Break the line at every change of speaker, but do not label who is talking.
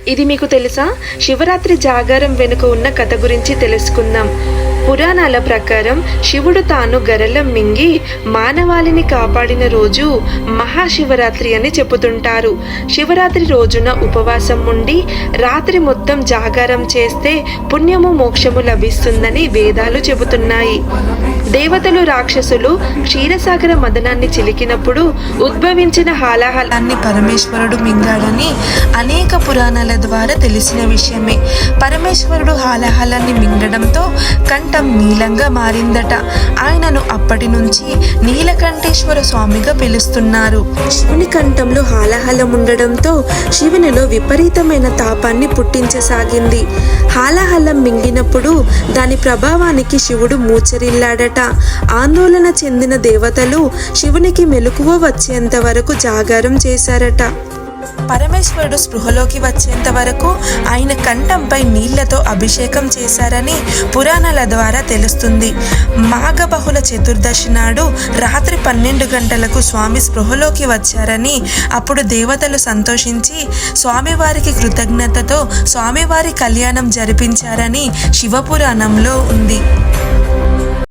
ఇది మీకు తెలుసా? శివరాత్రి జాగారం వెనుక ఉన్న కథ గురించి తెలుసుకుందాం. పురాణాల ప్రకారం శివుడు తాను గరలం మింగి మానవాళిని కాపాడిన రోజు మహాశివరాత్రి అని చెబుతుంటారు. శివరాత్రి రోజున ఉపవాసం ఉండి రాత్రి మొత్తం జాగారం చేస్తే పుణ్యము మోక్షము లభిస్తుందని వేదాలు చెబుతున్నాయి. దేవతలు రాక్షసులు క్షీరసాగర మదనాన్ని చిలికినప్పుడు ఉద్భవించిన హాలాహలాన్ని పరమేశ్వరుడు మింగాడని అనేక పురాణాల ద్వారా తెలిసిన విషయమే. పరమేశ్వరుడు హాలాహలాన్ని మింగడంతో కంఠం నీలంగా మారిందట. ఆయనను అప్పటి నుంచి నీలకంఠేశ్వర స్వామిగా పిలుస్తున్నారు. శివుని కంఠంలో హాలాహలం ఉండడంతో శివునిలో విపరీతమైన తాపాన్ని పుట్టించసాగింది. హాలాహలం మింగినప్పుడు దాని ప్రభావానికి శివుడు మూచరిల్లాడట. ఆందోళన చెందిన దేవతలు శివునికి మెలకువ వచ్చేంత వరకు జాగారం చేశారట. పరమేశ్వరుడు స్పృహలోకి వచ్చేంత వరకు ఆయన కంఠంపై నీళ్లతో అభిషేకం చేశారని పురాణాల ద్వారా తెలుస్తుంది. మాఘబహుళ చతుర్దశి నాడు రాత్రి 12 గంటలకు స్వామి స్పృహలోకి వచ్చారని, అప్పుడు దేవతలు సంతోషించి స్వామివారికి కృతజ్ఞతతో స్వామివారి కళ్యాణం జరిపించారని శివపురాణంలో ఉంది.